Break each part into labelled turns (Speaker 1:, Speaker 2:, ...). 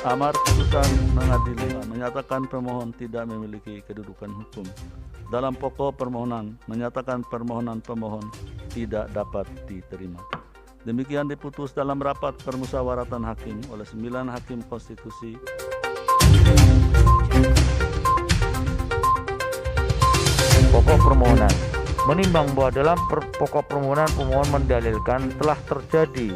Speaker 1: Amar putusan mengadili menyatakan pemohon tidak memiliki kedudukan hukum. Dalam pokok permohonan menyatakan permohonan pemohon tidak dapat diterima. Demikian diputus dalam rapat permusyawaratan hakim oleh 9 hakim konstitusi.
Speaker 2: Pokok permohonan menimbang bahwa dalam pokok permohonan pemohon mendalilkan telah terjadi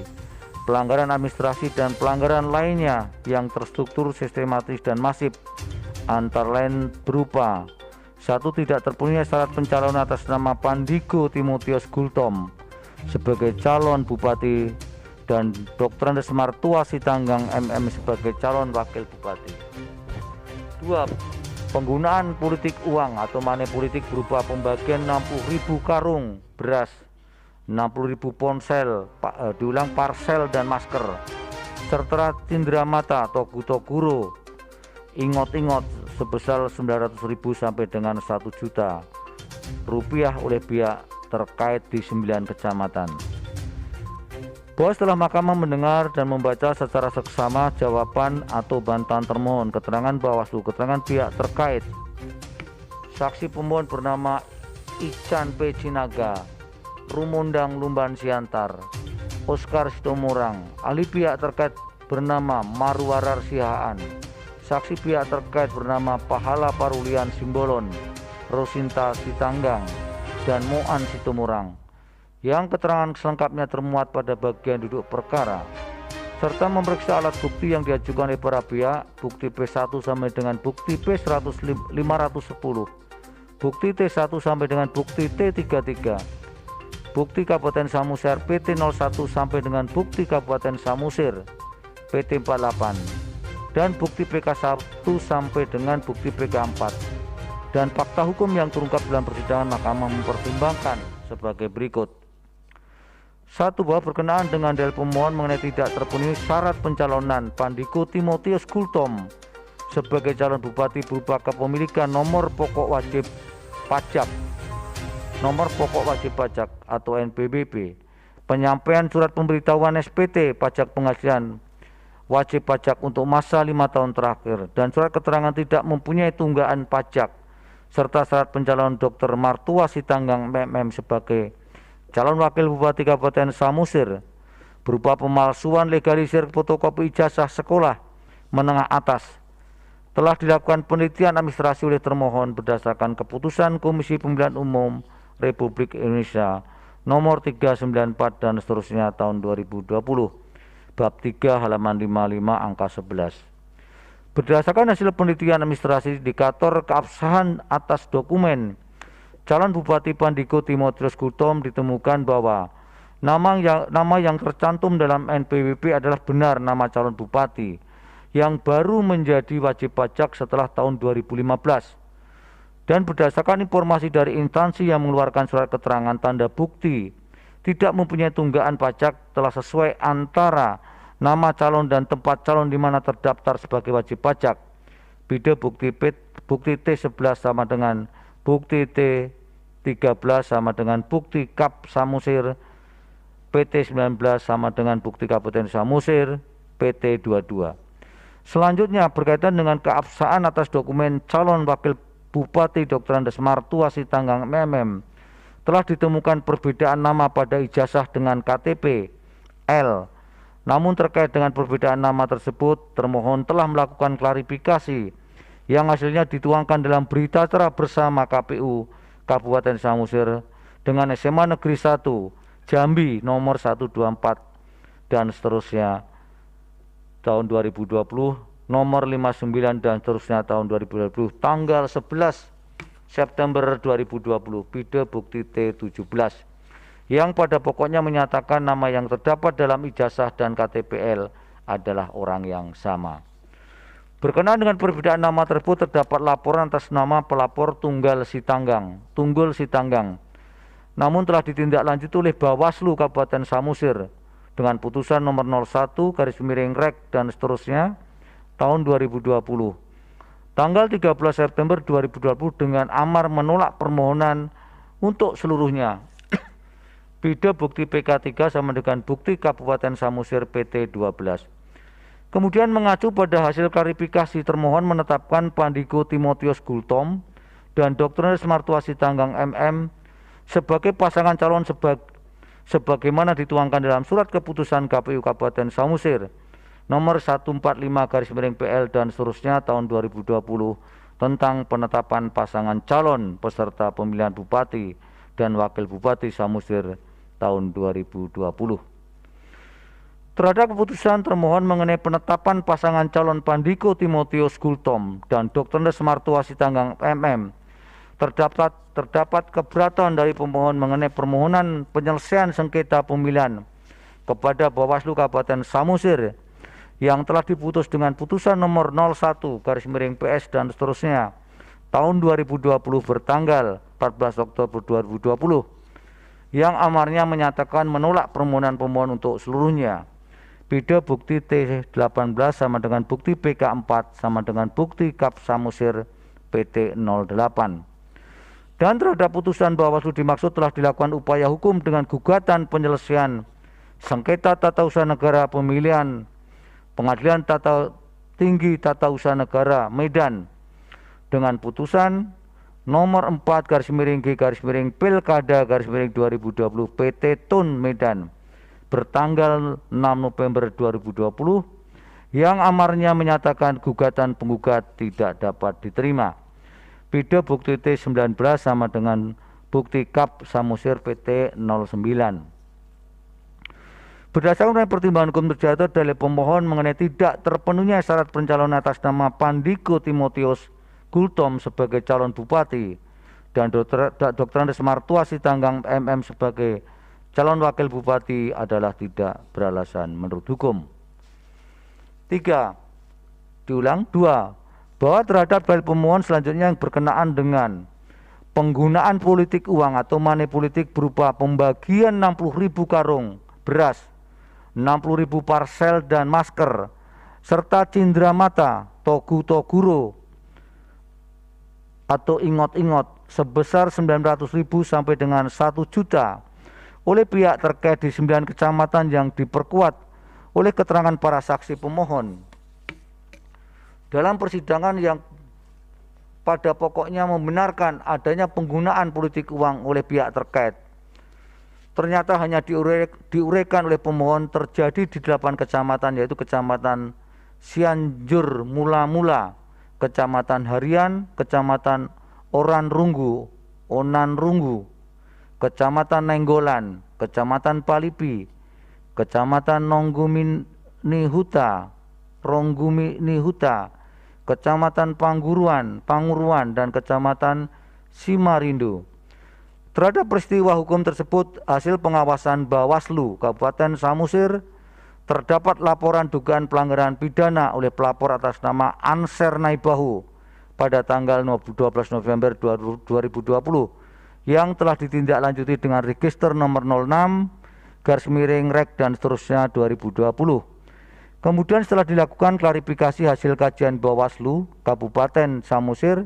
Speaker 2: pelanggaran administrasi dan pelanggaran lainnya yang terstruktur, sistematis, dan masif, antara lain berupa: 1. Tidak terpenuhinya syarat pencalonan atas nama Pandiko Timotius Gultom sebagai calon bupati dan Dr. Andes Martua Sitanggang MM sebagai calon wakil bupati. 2. Penggunaan politik uang atau money politik berupa pembagian 60.000 karung beras, 60.000 ponsel, parsel dan masker, serta cindera mata atau guro ingot-ingot sebesar 900.000 sampai dengan 1 juta rupiah oleh pihak terkait di 9 kecamatan. Bahwa setelah mahkamah mendengar dan membaca secara seksama jawaban atau bantahan termohon, keterangan Bawaslu, keterangan pihak terkait, saksi pemohon bernama Ican P. Cinaga, Rumundang Lumban Siantar, Oscar Sitomorang, ahli pihak terkait bernama Marwarar Sihaan, saksi pihak terkait bernama Pahala Parulian Simbolon, Rosinta Sitanggang, dan Moan Sitomorang, yang keterangan selengkapnya termuat pada bagian duduk perkara, serta memeriksa alat bukti yang diajukan oleh para pihak, bukti P1 sampai dengan bukti P510, bukti T1 sampai dengan bukti T33, bukti Kabupaten Samosir PT01 sampai dengan bukti Kabupaten Samosir PT48, dan bukti PK1 sampai dengan bukti PK4. Dan fakta hukum yang terungkap dalam persidangan, mahkamah mempertimbangkan sebagai berikut. 1. Bahwa berkenaan dengan dalil pemohon mengenai tidak terpenuhi syarat pencalonan Pandiko Timotius Gultom sebagai calon bupati berupa kepemilikan nomor pokok wajib pajak atau NPWP, penyampaian surat pemberitahuan SPT pajak penghasilan wajib pajak untuk masa 5 tahun terakhir, dan surat keterangan tidak mempunyai tunggakan pajak, serta syarat pencalonan Dr. Martua Sitanggang MM sebagai calon wakil bupati Kabupaten Samosir berupa pemalsuan legalisir fotokopi ijazah sekolah menengah atas, telah dilakukan penelitian administrasi oleh termohon berdasarkan keputusan Komisi Pemilihan Umum Republik Indonesia nomor 394 dan seterusnya tahun 2020 bab 3 halaman 55 angka 11. Berdasarkan hasil penelitian administrasi indikator keabsahan atas dokumen calon Bupati Pandiko Timotius Gultom ditemukan bahwa nama yang tercantum dalam NPWP adalah benar nama calon bupati yang baru menjadi wajib pajak setelah tahun 2015, dan berdasarkan informasi dari instansi yang mengeluarkan surat keterangan tanda bukti tidak mempunyai tunggakan pajak telah sesuai antara nama calon dan tempat calon di mana terdaftar sebagai wajib pajak. Bida bukti T11 sama dengan bukti T13 sama dengan bukti Kap Samosir, PT19 sama dengan bukti Kabupaten Samosir, PT22. Selanjutnya berkaitan dengan keabsahan atas dokumen calon wakil Bupati Dr. Andes Martua Sitanggang MM, telah ditemukan perbedaan nama pada ijazah dengan KTP L. Namun terkait dengan perbedaan nama tersebut, termohon telah melakukan klarifikasi yang hasilnya dituangkan dalam berita acara bersama KPU Kabupaten Samosir dengan SMA Negeri 1 Jambi nomor 124 dan seterusnya tahun 2020, nomor 59 dan seterusnya tahun 2020 tanggal 11 September 2020, bida bukti T17, yang pada pokoknya menyatakan nama yang terdapat dalam ijazah dan KTPL adalah orang yang sama. Berkenaan dengan perbedaan nama tersebut, terdapat laporan atas nama pelapor Tunggul Sitanggang, namun telah ditindaklanjuti oleh Bawaslu Kabupaten Samosir dengan putusan nomor 01/Rek dan seterusnya tahun 2020. Tanggal 13 September 2020 dengan amar menolak permohonan untuk seluruhnya. Bida bukti PK3 sama dengan bukti Kabupaten Samosir PT12. Kemudian mengacu pada hasil klarifikasi, termohon menetapkan Pandiko Timotius Gultom dan Dr. Andes Martuasi Tanggang MM sebagai pasangan calon sebagaimana dituangkan dalam surat keputusan KPU Kabupaten Samosir nomor 145/PL dan seterusnya tahun 2020 tentang penetapan pasangan calon peserta pemilihan Bupati dan Wakil Bupati Samosir tahun 2020. Terhadap keputusan termohon mengenai penetapan pasangan calon Pandiko Timotius Gultom dan Dr. Andes Martuasi Tanggang MM, terdapat keberatan dari pemohon mengenai permohonan penyelesaian sengketa pemilihan kepada Bawaslu Kabupaten Samosir yang telah diputus dengan putusan nomor 01/PS dan seterusnya tahun 2020 bertanggal 14 Oktober 2020 yang amarnya menyatakan menolak permohonan pemohon untuk seluruhnya. Beda bukti T18 sama dengan bukti PK4 sama dengan bukti Kap Samosir PT 08. Dan terhadap putusan Bawaslu dimaksud telah dilakukan upaya hukum dengan gugatan penyelesaian sengketa tata usaha negara pemilihan Pengadilan Tinggi Tata Usaha Negara Medan dengan putusan nomor 4/G/Pilkada/2020 PT Tun Medan bertanggal 6 November 2020 yang amarnya menyatakan gugatan penggugat tidak dapat diterima. Beda bukti T19 sama dengan bukti Kap Samosir PT 09. Berdasarkan pertimbangan hukum terjatuh dari pemohon mengenai tidak terpenuhnya syarat pencalonan atas nama Pandiko Timotius Gultom sebagai calon bupati dan Dr. Andes Martuasi Tanggang MM sebagai calon wakil bupati adalah tidak beralasan menurut hukum. 3. 2. Bahwa terhadap dalil pemohon selanjutnya yang berkenaan dengan penggunaan politik uang atau money politik berupa pembagian 60.000 karung beras, 60.000 parsel dan masker, serta cindera mata, togu-toguro atau ingot-ingot sebesar 900.000 sampai dengan 1 juta oleh pihak terkait di 9 kecamatan yang diperkuat oleh keterangan para saksi pemohon dalam persidangan yang pada pokoknya membenarkan adanya penggunaan politik uang oleh pihak terkait. Ternyata hanya diuraikan oleh pemohon terjadi di 8 kecamatan, yaitu Kecamatan Cianjur Mula-Mula, Kecamatan Harian, Kecamatan Onan Runggu, Kecamatan Nenggolan, Kecamatan Palipi, Kecamatan Ronggumini Huta, Kecamatan Panguruan, dan Kecamatan Simarindo. Terhadap peristiwa hukum tersebut, hasil pengawasan Bawaslu Kabupaten Samosir, terdapat laporan dugaan pelanggaran pidana oleh pelapor atas nama Anser Naibahu pada tanggal 12 November 2020 yang telah ditindaklanjuti dengan register nomor 06/Rek dan seterusnya 2020. Kemudian setelah dilakukan klarifikasi hasil kajian Bawaslu Kabupaten Samosir,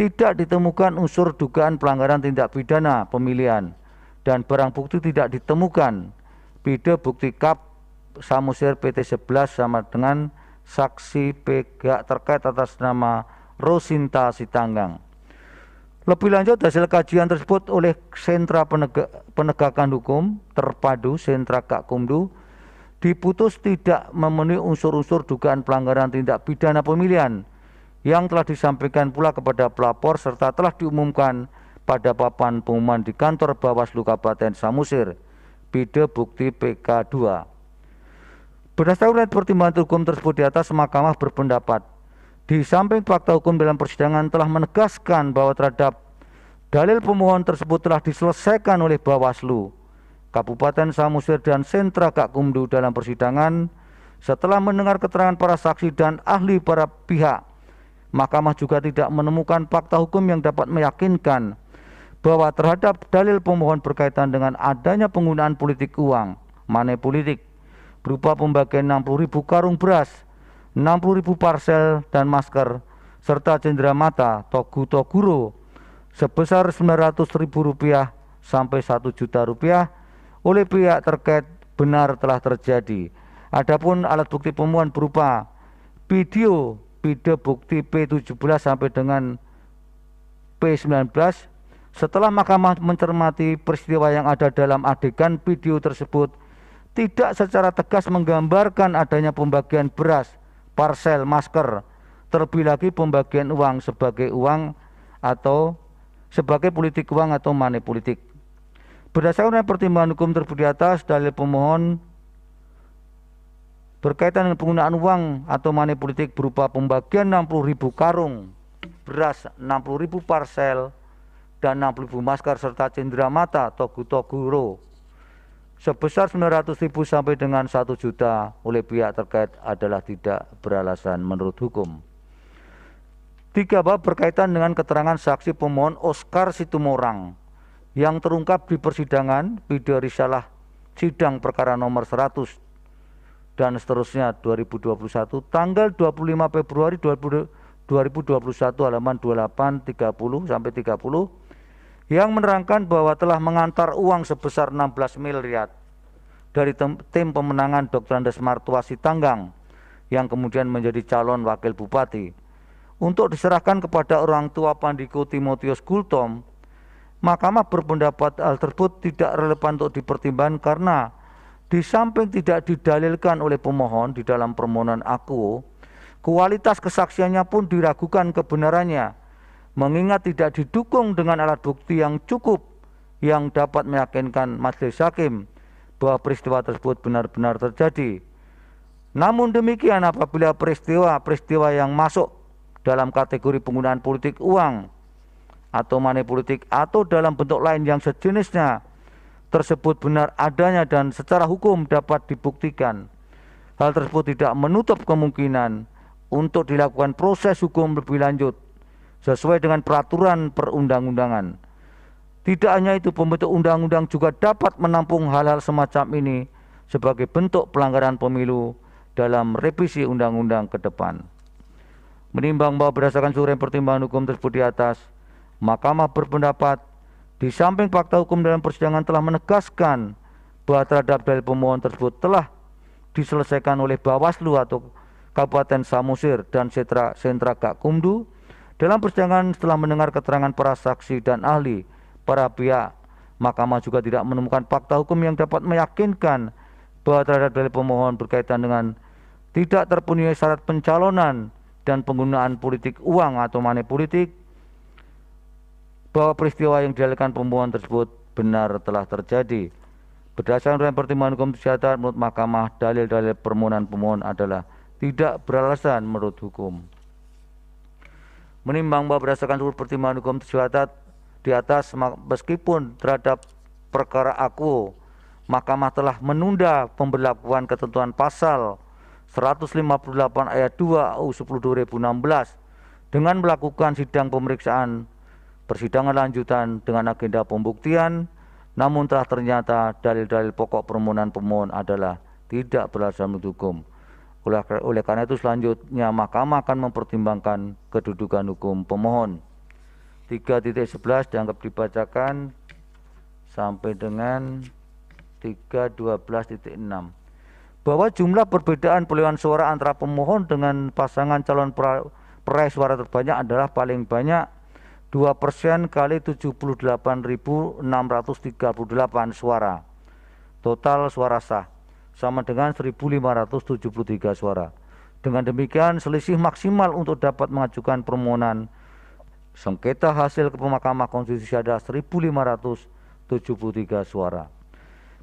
Speaker 2: tidak ditemukan unsur dugaan pelanggaran tindak pidana pemilihan dan barang bukti tidak ditemukan. Beda bukti Kap Samosir PT 11 sama dengan saksi pihak terkait atas nama Rosinta Sitanggang. Lebih lanjut, hasil kajian tersebut oleh Sentra Penegakan Hukum Terpadu Sentra Gakumdu diputus tidak memenuhi unsur-unsur dugaan pelanggaran tindak pidana pemilihan yang telah disampaikan pula kepada pelapor serta telah diumumkan pada papan pengumuman di kantor Bawaslu Kabupaten Samosir. Beda bukti PK2. Berdasarkan pertimbangan hukum tersebut di atas, Mahkamah berpendapat di samping fakta hukum dalam persidangan telah menegaskan bahwa terhadap dalil pemohon tersebut telah diselesaikan oleh Bawaslu Kabupaten Samosir dan Sentra Gakumdu dalam persidangan. Setelah mendengar keterangan para saksi dan ahli para pihak, Mahkamah juga tidak menemukan fakta hukum yang dapat meyakinkan bahwa terhadap dalil pemohon berkaitan dengan adanya penggunaan politik uang, money politik, berupa pembagian 60.000 karung beras, 60.000 parsel dan masker, serta cindera mata, togu-toguro, sebesar Rp900.000 sampai Rp1 juta oleh pihak terkait benar telah terjadi. Adapun alat bukti pemohon berupa video bukti P17 sampai dengan P19, setelah mahkamah mencermati peristiwa yang ada dalam adegan video tersebut tidak secara tegas menggambarkan adanya pembagian beras, parsel, masker, terlebih lagi pembagian uang sebagai politik uang atau money politik. Berdasarkan pertimbangan hukum tersebut di atas, dalil pemohon berkaitan dengan penggunaan uang atau money politik berupa pembagian 60.000 karung beras, 60.000 parsel, dan 60.000 masker serta cenderamata Toguro sebesar 900.000 sampai dengan 1 juta oleh pihak terkait adalah tidak beralasan menurut hukum. 3. Bahwa berkaitan dengan keterangan saksi pemohon Oscar Situmorang yang terungkap di persidangan video risalah sidang perkara nomor 100 dan seterusnya 2021 tanggal 25 Februari 2021 halaman 28, 30 sampai 30 yang menerangkan bahwa telah mengantar uang sebesar 16 miliar dari tim pemenangan Dr. Andes Martua Sitanggang yang kemudian menjadi calon wakil bupati untuk diserahkan kepada orang tua Pandiko Timotius Gultom. Mahkamah berpendapat hal tersebut tidak relevan untuk dipertimbangkan karena di samping tidak didalilkan oleh pemohon di dalam permohonan akuo, kualitas kesaksiannya pun diragukan kebenarannya, mengingat tidak didukung dengan alat bukti yang cukup yang dapat meyakinkan majelis hakim bahwa peristiwa tersebut benar-benar terjadi. Namun demikian, apabila peristiwa yang masuk dalam kategori penggunaan politik uang atau money politik atau dalam bentuk lain yang sejenisnya tersebut benar adanya dan secara hukum dapat dibuktikan, hal tersebut tidak menutup kemungkinan untuk dilakukan proses hukum lebih lanjut sesuai dengan peraturan perundang-undangan. Tidak hanya itu, pembentuk undang-undang juga dapat menampung hal-hal semacam ini sebagai bentuk pelanggaran pemilu dalam revisi undang-undang ke depan. Menimbang bahwa berdasarkan seluruh pertimbangan hukum tersebut di atas, Mahkamah berpendapat di samping fakta hukum dalam persidangan telah menegaskan bahwa terhadap dalil pemohon tersebut telah diselesaikan oleh Bawaslu atau Kabupaten Samosir dan Sentra Gakumdu dalam persidangan setelah mendengar keterangan para saksi dan ahli para pihak. Mahkamah juga tidak menemukan fakta hukum yang dapat meyakinkan bahwa terhadap dalil pemohon berkaitan dengan tidak terpenuhi syarat pencalonan dan penggunaan politik uang atau money politik, bahwa peristiwa yang didalilkan pemohon tersebut benar telah terjadi. Berdasarkan pertimbangan hukum kesehatan menurut Mahkamah, dalil-dalil permohonan pemohon adalah tidak beralasan menurut hukum. Menimbang bahwa berdasarkan seluruh pertimbangan hukum kesehatan di atas, meskipun terhadap perkara akuo Mahkamah telah menunda pemberlakuan ketentuan pasal 158 ayat 2 UU 10 2016 dengan melakukan sidang persidangan lanjutan dengan agenda pembuktian, namun telah ternyata dalil-dalil pokok permohonan pemohon adalah tidak beralasan menurut hukum. Oleh karena itu selanjutnya Mahkamah akan mempertimbangkan kedudukan hukum pemohon. 3.11 dianggap dibacakan sampai dengan 3.12.6. Bahwa jumlah perbedaan perolehan suara antara pemohon dengan pasangan calon peraih suara terbanyak adalah paling banyak 2% kali 78.638 suara. Total suara sah sama dengan 1.573 suara. Dengan demikian, selisih maksimal untuk dapat mengajukan permohonan sengketa hasil ke Mahkamah Konstitusi adalah 1.573 suara.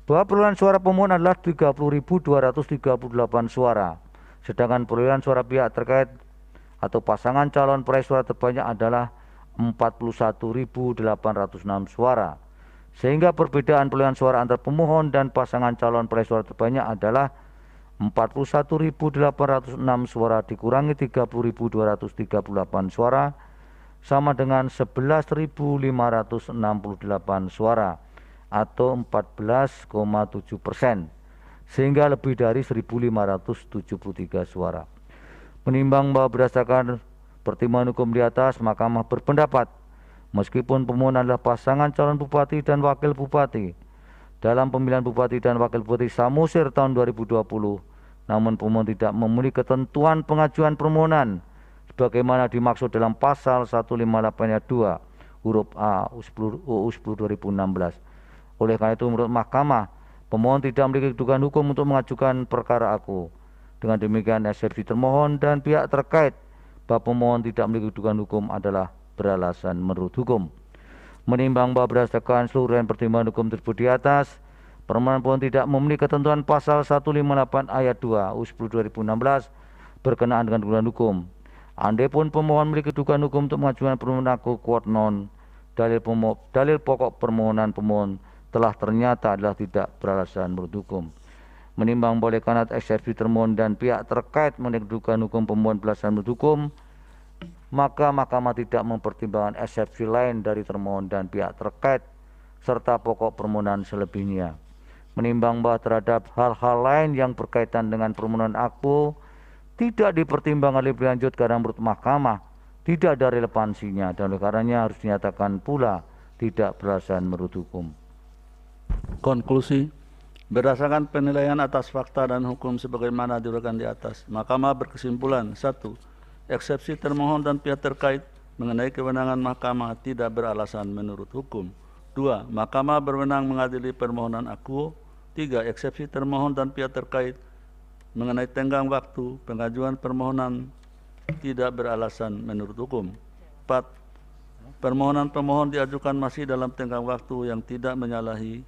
Speaker 2: Bahwa perolehan suara pemohon adalah 30.238 suara, sedangkan perolehan suara pihak terkait atau pasangan calon peraih suara terbanyak adalah 41.806 suara, sehingga perbedaan perolehan suara antara pemohon dan pasangan calon peraih suara terbanyak adalah 41.806 suara dikurangi 30.238 suara sama dengan 11.568 suara atau 14,7%, sehingga lebih dari 1.573 suara. Menimbang bahwa berdasarkan pertimbangan hukum di atas, Mahkamah berpendapat meskipun pemohon adalah pasangan calon bupati dan wakil bupati dalam pemilihan bupati dan wakil bupati Samosir tahun 2020, namun pemohon tidak memenuhi ketentuan pengajuan permohonan sebagaimana dimaksud dalam pasal 158 ayat 2 huruf A UU 10 2016. Oleh karena itu menurut mahkamah, pemohon tidak memiliki kedudukan hukum untuk mengajukan perkara aku. Dengan demikian eksepsi termohon dan pihak terkait bahwa pemohon tidak memiliki kedudukan hukum adalah beralasan menurut hukum. Menimbang bahwa berdasarkan seluruh pertimbangan hukum tersebut di atas, permohonan pemohon tidak memenuhi ketentuan pasal 158 ayat 2 UU 10 2016 berkenaan dengan kedudukan hukum. Andai pun pemohon memiliki kedudukan hukum untuk mengajukan permohonan aku quote non, dalil pokok permohonan pemohon telah ternyata adalah tidak beralasan menurut hukum. Menimbang boleh karena eksepsi termohon dan pihak terkait mengenai kedudukan hukum pemohon beralasan menurut hukum, maka mahkamah tidak mempertimbangkan eksepsi lain dari termohon dan pihak terkait serta pokok permohonan selebihnya. Menimbang bahwa terhadap hal-hal lain yang berkaitan dengan permohonan aku tidak dipertimbangkan lebih lanjut karena menurut mahkamah tidak ada relevansinya dan oleh karenanya harus dinyatakan pula tidak beralasan menurut hukum.
Speaker 1: Konklusi, berdasarkan penilaian atas fakta dan hukum sebagaimana diuraikan di atas, mahkamah berkesimpulan: 1. Eksepsi termohon dan pihak terkait mengenai kewenangan mahkamah tidak beralasan menurut hukum. 2. Mahkamah berwenang mengadili permohonan akuo. 3. Eksepsi termohon dan pihak terkait mengenai tenggang waktu pengajuan permohonan tidak beralasan menurut hukum. 4. Permohonan pemohon diajukan masih dalam tenggang waktu yang tidak menyalahi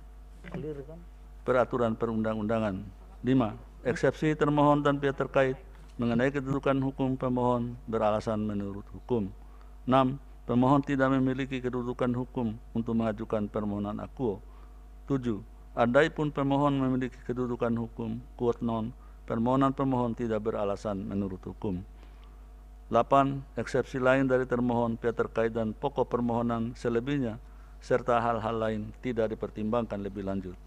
Speaker 1: peraturan perundang-undangan. 5. Eksepsi termohon dan pihak terkait mengenai kedudukan hukum pemohon beralasan menurut hukum. 6. Pemohon tidak memiliki kedudukan hukum untuk mengajukan permohonan akuo. 7. Andai pun pemohon memiliki kedudukan hukum quote non, permohonan pemohon tidak beralasan menurut hukum. 8. Eksepsi lain dari termohon, pihak terkait dan pokok permohonan selebihnya serta hal-hal lain tidak dipertimbangkan lebih lanjut.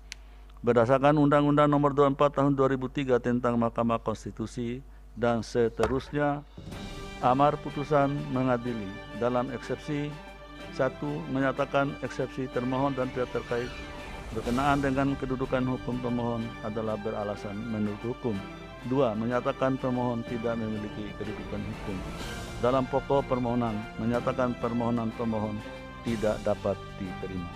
Speaker 1: Berdasarkan Undang-Undang Nomor 24 Tahun 2003 tentang Mahkamah Konstitusi dan seterusnya, amar putusan mengadili dalam eksepsi 1. Menyatakan eksepsi termohon dan pihak terkait berkenaan dengan kedudukan hukum pemohon adalah beralasan menurut hukum. 2. Menyatakan pemohon tidak memiliki kedudukan hukum. Dalam pokok permohonan, menyatakan permohonan pemohon tidak dapat diterima.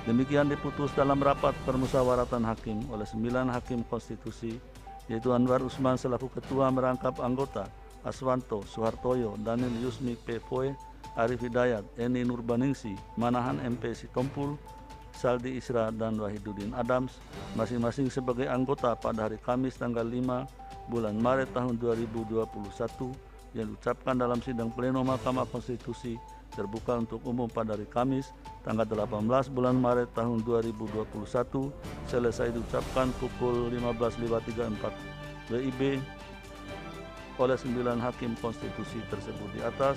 Speaker 1: Demikian diputus dalam rapat permusyawaratan hakim oleh 9 hakim konstitusi, yaitu Anwar Usman selaku ketua merangkap anggota, Aswanto, Suhartoyo, Daniel Yusmi P. Foe, Arif Hidayat, Eni Nurbaningsi, Manahan MP Sitompul, Saldi Isra, dan Wahidudin Adams, masing-masing sebagai anggota pada hari Kamis tanggal 5 bulan Maret tahun 2021 yang diucapkan dalam sidang pleno Mahkamah Konstitusi terbuka untuk umum pada hari Kamis tanggal 18 bulan Maret tahun 2021 selesai diucapkan pukul 15.34 WIB oleh 9 hakim konstitusi tersebut di atas.